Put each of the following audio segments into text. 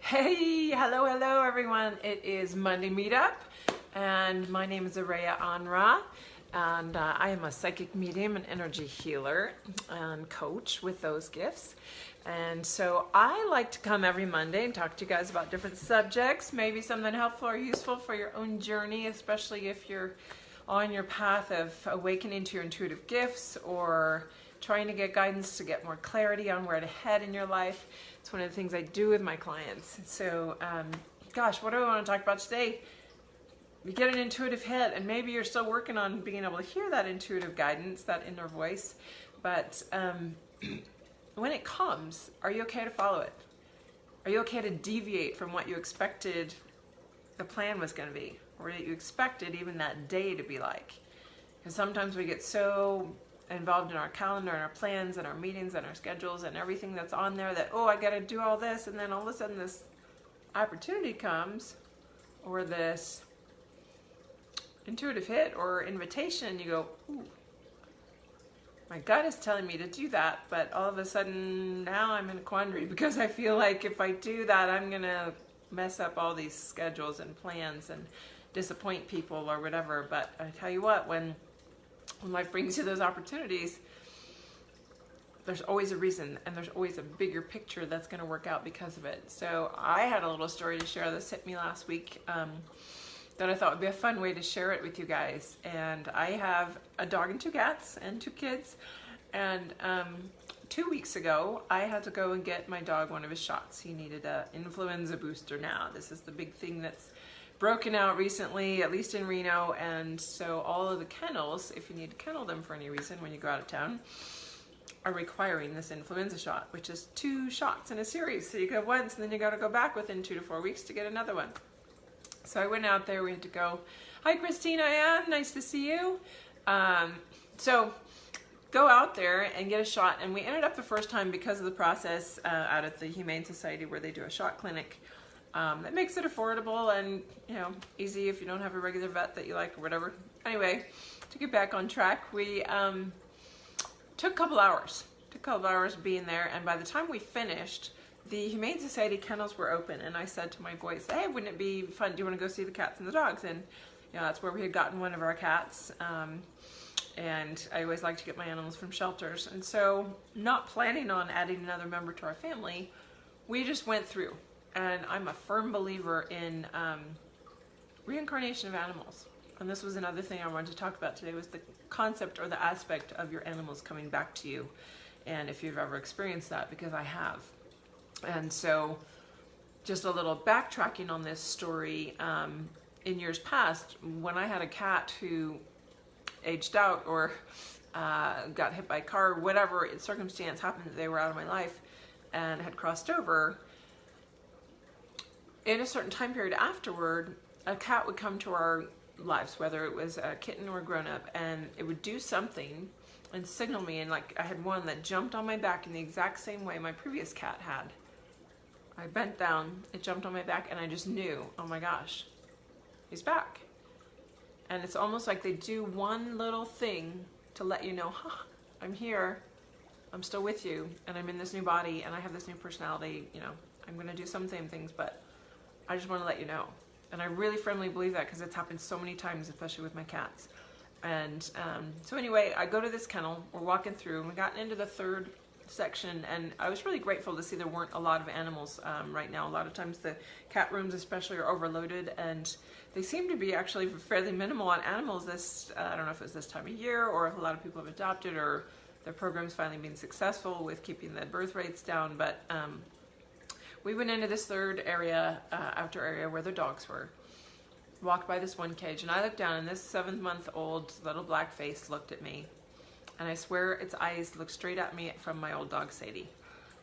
Hey, hello everyone. It is Monday Meetup, and my name is Araya Anra, and I am a psychic medium and energy healer and coach with those gifts. And so I like to come every Monday and talk to you guys about different subjects, maybe something helpful or useful for your own journey, especially if you're on your path of awakening to your intuitive gifts or trying to get guidance to get more clarity on where to head in your life. It's one of the things I do with my clients. So, gosh, what do I want to talk about today? You get an intuitive hit, and maybe you're still working on being able to hear that intuitive guidance, that inner voice. But when it comes, are you okay to follow it? Are you okay to deviate from what you expected the plan was going to be, or that you expected even that day to be like? Because sometimes we get so involved in our calendar and our plans and our meetings and our schedules and everything that's on there that, oh, I got to do all this, and then all of a sudden this opportunity comes or this intuitive hit or invitation, and you go, ooh, my gut is telling me to do that, but all of a sudden now I'm in a quandary because I feel like if I do that, I'm gonna mess up all these schedules and plans and disappoint people or whatever. But I tell you what, when life brings you those opportunities, there's always a reason, and there's always a bigger picture that's going to work out because of it. So I had a little story to share. This hit me last week that I thought would be a fun way to share it with you guys. And I have a dog and 2 cats and 2 kids. And 2 weeks ago, I had to go and get my dog one of his shots. He needed an influenza booster now. This is the big thing that's broken out recently, at least in Reno. And so all of the kennels, if you need to kennel them for any reason when you go out of town, are requiring this influenza shot, which is 2 shots in a series. So you go once and then you got to go back within 2 to 4 weeks to get another one. So I went out there, we had to go. Hi Christina, Ann, nice to see you. So go out there and get a shot. And we ended up the first time, because of the process out at the Humane Society where they do a shot clinic, that makes it affordable and, you know, easy if you don't have a regular vet that you like or whatever. Anyway, to get back on track, we took a couple hours being there, and by the time we finished, the Humane Society kennels were open, and I said to my boys, hey, wouldn't it be fun? Do you want to go see the cats and the dogs? And you know, that's where we had gotten one of our cats. And I always like to get my animals from shelters. And so, not planning on adding another member to our family, we just went through. And I'm a firm believer in reincarnation of animals. And this was another thing I wanted to talk about today, was the concept or the aspect of your animals coming back to you. And if you've ever experienced that, because I have. And so, just a little backtracking on this story, in years past, when I had a cat who aged out or got hit by a car, whatever circumstance happened that they were out of my life and had crossed over, in a certain time period afterward, a cat would come to our lives, whether it was a kitten or a grown-up, and it would do something and signal me. And like, I had one that jumped on my back in the exact same way my previous cat had. I bent down, it jumped on my back, and I just knew, oh my gosh, he's back. And it's almost like they do one little thing to let you know, I'm here, I'm still with you, and I'm in this new body, and I have this new personality. You know, I'm going to do some same things, but I just want to let you know. And I really firmly believe that, because it's happened so many times, especially with my cats. And so anyway, I go to this kennel, we're walking through, and we got into the 3rd section, and I was really grateful to see there weren't a lot of animals right now. A lot of times the cat rooms especially are overloaded, and they seem to be actually fairly minimal on animals this, I don't know if it's this time of year, or if a lot of people have adopted, or their program's finally been successful with keeping the birth rates down. But we went into this 3rd area, outdoor area, where the dogs were. Walked by this one cage, and I looked down, and this 7-month-old little black face looked at me. And I swear its eyes looked straight at me from my old dog, Sadie.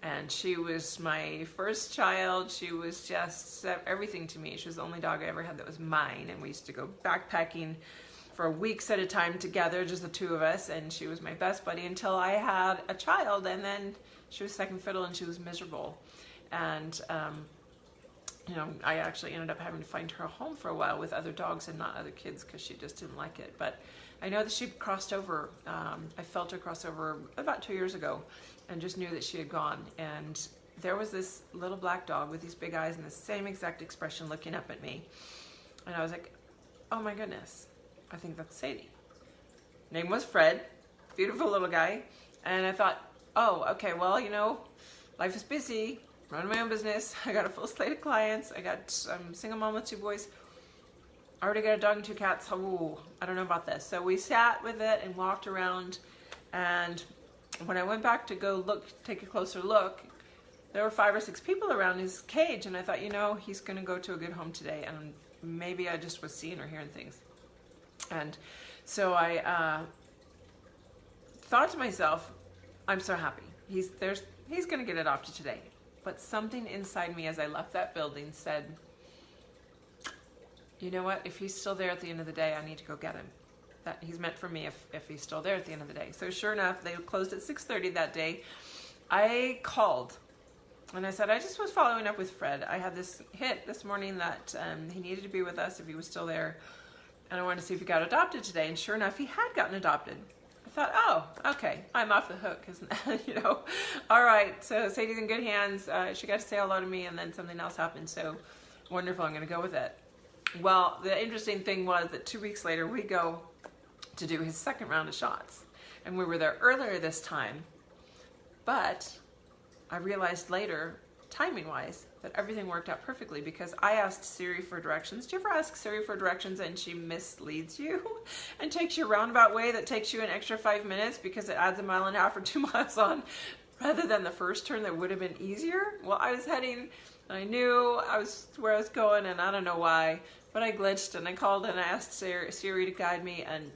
And she was my first child. She was just everything to me. She was the only dog I ever had that was mine. And we used to go backpacking for weeks at a time together, just the 2 of us. And she was my best buddy until I had a child. And then she was second fiddle, and she was miserable. And, you know, I actually ended up having to find her a home for a while with other dogs and not other kids, because she just didn't like it. But I know that she crossed over. I felt her cross over about 2 years ago, and just knew that she had gone. And there was this little black dog with these big eyes and the same exact expression looking up at me. And I was like, oh my goodness, I think that's Sadie. Name was Fred, beautiful little guy. And I thought, oh, okay, well, you know, life is busy, running my own business. I got a full slate of clients. I'm a single mom with 2 boys. I already got a dog and 2 cats. Oh, I don't know about this. So we sat with it and walked around. And when I went back to go take a closer look, there were 5 or 6 people around his cage. And I thought, you know, he's going to go to a good home today. And maybe I just was seeing or hearing things. And so I thought to myself, I'm so happy. He's going to get adopted today. But something inside me as I left that building said, you know what? If he's still there at the end of the day, I need to go get him. That he's meant for me if he's still there at the end of the day. So sure enough, they closed at 6:30 that day. I called and I said, I just was following up with Fred. I had this hit this morning that he needed to be with us if he was still there. And I wanted to see if he got adopted today. And sure enough, he had gotten adopted. I thought, oh, okay, I'm off the hook, isn't that, you know? All right, so Sadie's in good hands. She got to say hello to me, and then something else happened, so wonderful, I'm gonna go with it. Well, the interesting thing was that 2 weeks later, we go to do his second round of shots. And we were there earlier this time, but I realized later, timing-wise, that everything worked out perfectly because I asked Siri for directions. Do you ever ask Siri for directions and she misleads you and takes you a roundabout way that takes you an extra 5 minutes because it adds 1.5 miles or 2 miles on rather than the first turn that would have been easier? Well, I was heading, I knew where I was going, and I don't know why, but I glitched and I called and I asked Siri to guide me, and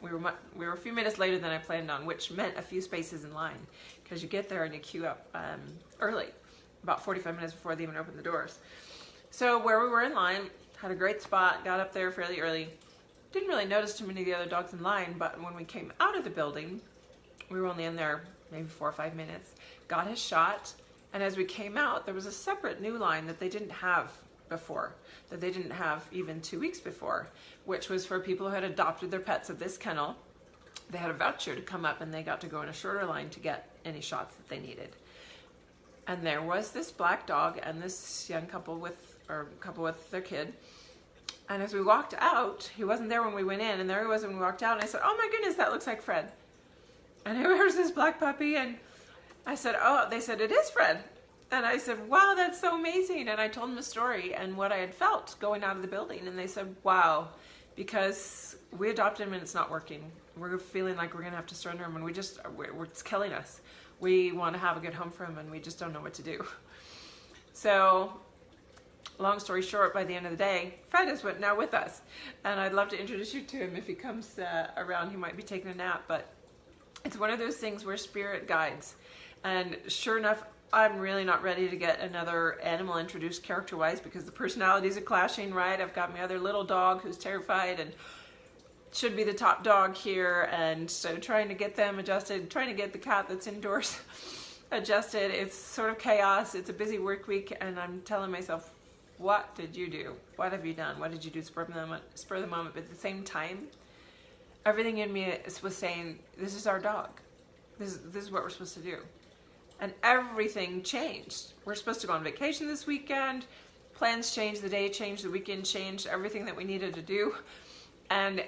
we were a few minutes later than I planned on, which meant a few spaces in line because you get there and you queue up early, about 45 minutes before they even open the doors. So where we were in line, had a great spot, got up there fairly early. Didn't really notice too many of the other dogs in line, but when we came out of the building, we were only in there maybe 4 or 5 minutes, got his shot, and as we came out, there was a separate new line that they didn't have before, that they didn't have even 2 weeks before, which was for people who had adopted their pets at this kennel. They had a voucher to come up and they got to go in a shorter line to get any shots that they needed. And there was this black dog and this young couple with their kid. And as we walked out, he wasn't there when we went in, and there he was when we walked out, and I said, oh my goodness, that looks like Fred. And here's this black puppy, and I said, oh, they said, it is Fred. And I said, wow, that's so amazing. And I told them the story and what I had felt going out of the building, and they said, wow, because we adopted him and it's not working. We're feeling like we're going to have to surrender him, and it's killing us. We want to have a good home for him, and we just don't know what to do. So, long story short, by the end of the day, Fred is now with us. And I'd love to introduce you to him if he comes around. He might be taking a nap, but it's one of those things where spirit guides. And sure enough, I'm really not ready to get another animal introduced character-wise because the personalities are clashing, right? I've got my other little dog who's terrified and should be the top dog here, and so trying to get them adjusted, trying to get the cat that's indoors adjusted. It's sort of chaos. It's a busy work week, and I'm telling myself, what did you do? What have you done? What did you do spur of the moment? But at the same time, everything in me was saying, this is our dog. This is what we're supposed to do. And everything changed. We're supposed to go on vacation this weekend. Plans changed, the day changed, the weekend changed, everything that we needed to do. And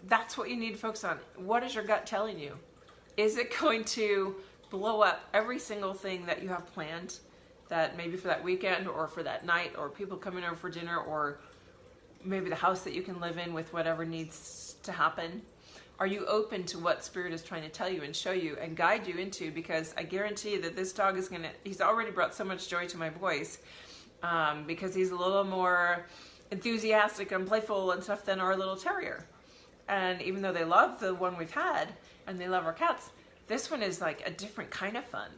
that's what you need to focus on. What is your gut telling you? Is it going to blow up every single thing that you have planned, that maybe for that weekend or for that night, or people coming over for dinner, or maybe the house that you can live in with whatever needs to happen? Are you open to what Spirit is trying to tell you and show you and guide you into? Because I guarantee that this dog is he's already brought so much joy to my boys because he's a little more enthusiastic and playful and stuff than our little terrier. And even though they love the one we've had and they love our cats, this one is like a different kind of fun.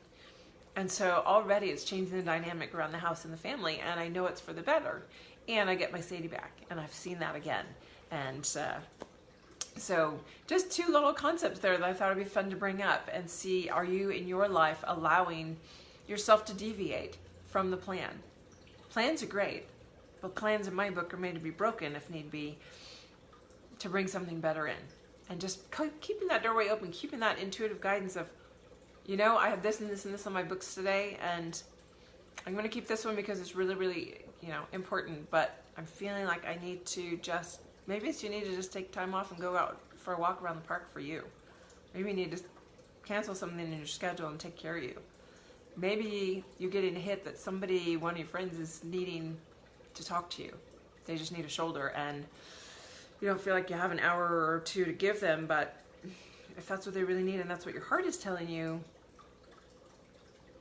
And so already it's changing the dynamic around the house and the family, and I know it's for the better. And I get my Sadie back, and I've seen that again. And so just 2 little concepts there that I thought would be fun to bring up and see, are you in your life allowing yourself to deviate from the plan? Plans are great, but plans in my book are made to be broken if need be, to bring something better in. And just keeping that doorway open, keeping that intuitive guidance of, you know, I have this and this and this on my books today, and I'm going to keep this one because it's really, really, you know, important, but I'm feeling like I need to just, maybe it's you need to just take time off and go out for a walk around the park for you. Maybe you need to cancel something in your schedule and take care of you. Maybe you're getting a hit that somebody, one of your friends, is needing to talk to you. They just need a shoulder, and you don't feel like you have an hour or two to give them, but if that's what they really need and that's what your heart is telling you,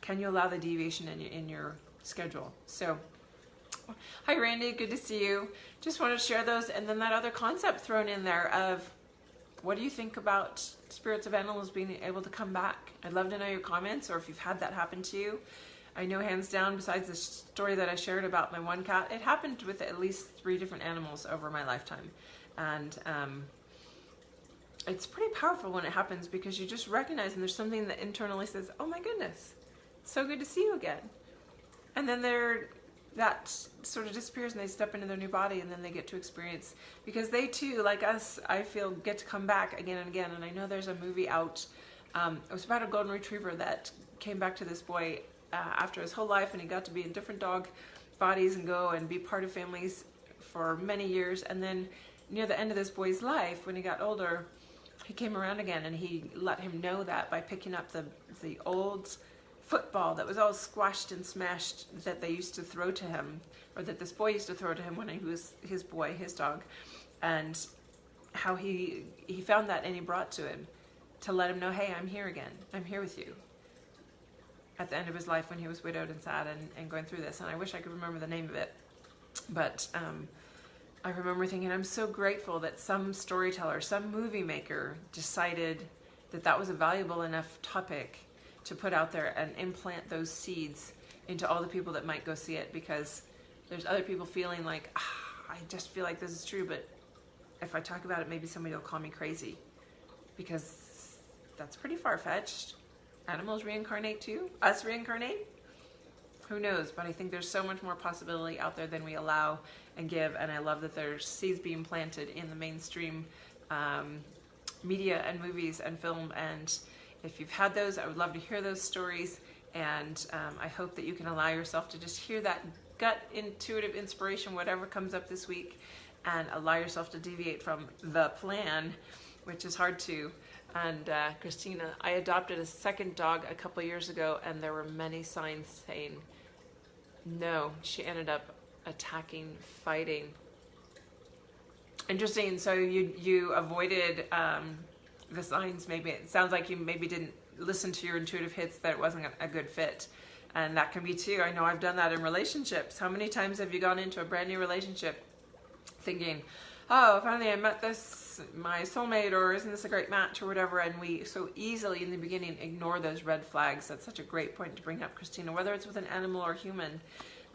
can you allow the deviation in your schedule? So, hi Randy, good to see you. Just want to share those, and then that other concept thrown in there of, what do you think about spirits of animals being able to come back? I'd love to know your comments, or if you've had that happen to you. I know hands down, besides the story that I shared about my one cat, it happened with at least 3 different animals over my lifetime. And it's pretty powerful when it happens, because you just recognize, and there's something that internally says, oh my goodness, so good to see you again. And then that sort of disappears, and they step into their new body, and then they get to experience, because they too, like us, I feel, get to come back again and again. And I know there's a movie out, it was about a golden retriever that came back to this boy after his whole life, and he got to be in different dog bodies and go and be part of families for many years. And then near the end of this boy's life, when he got older, he came around again, and he let him know that by picking up the old football that was all squashed and smashed that they used to throw to him, or that this boy used to throw to him when he was his boy, his dog, and how he found that, and he brought to him to let him know, hey, I'm here again, I'm here with you, at the end of his life when he was widowed and sad and going through this. And I wish I could remember the name of it, but I remember thinking, I'm so grateful that some storyteller, some movie maker decided that that was a valuable enough topic to put out there and implant those seeds into all the people that might go see it, because there's other people feeling like, I just feel like this is true, but if I talk about it, maybe somebody will call me crazy, because that's pretty far-fetched. Animals reincarnate too? Us reincarnate? Who knows? But I think there's so much more possibility out there than we allow and give, and I love that there's seeds being planted in the mainstream media and movies and film. And if you've had those, I would love to hear those stories, and I hope that you can allow yourself to just hear that gut intuitive inspiration, whatever comes up this week, and allow yourself to deviate from the plan, which is hard to. And Christina, I adopted a second dog a couple years ago, and there were many signs saying no. She ended up attacking, fighting. Interesting. So you avoided the signs. Maybe it sounds like you maybe didn't listen to your intuitive hits, that it wasn't a good fit. And that can be too. I know I've done that in relationships. How many times have you gone into a brand new relationship thinking, oh, finally I met my soulmate, or isn't this a great match, or whatever, and we so easily in the beginning ignore those red flags. That's such a great point to bring up, Christina, whether it's with an animal or human,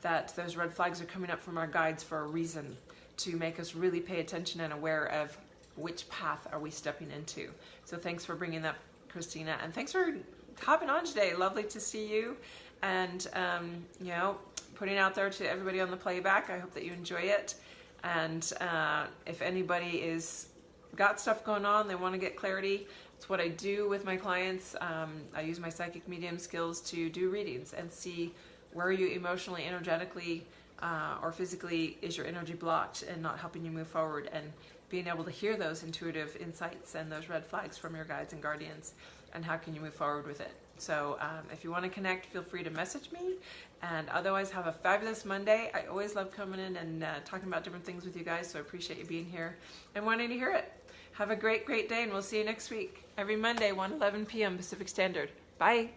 that those red flags are coming up from our guides for a reason, to make us really pay attention and aware of which path are we stepping into. So thanks for bringing that, Christina, and thanks for hopping on today. Lovely to see you, and you know, putting out there to everybody on the playback. I hope that you enjoy it. And if anybody is got stuff going on, they want to get clarity, it's what I do with my clients. I use my psychic medium skills to do readings and see where you emotionally, energetically, or physically is your energy blocked and not helping you move forward, and being able to hear those intuitive insights and those red flags from your guides and guardians, and how can you move forward with it. So if you want to connect, feel free to message me, and otherwise have a fabulous Monday. I always love coming in and talking about different things with you guys, so I appreciate you being here and wanting to hear it. Have a great, great day, and we'll see you next week, every Monday, 1:11 p.m. Pacific Standard. Bye.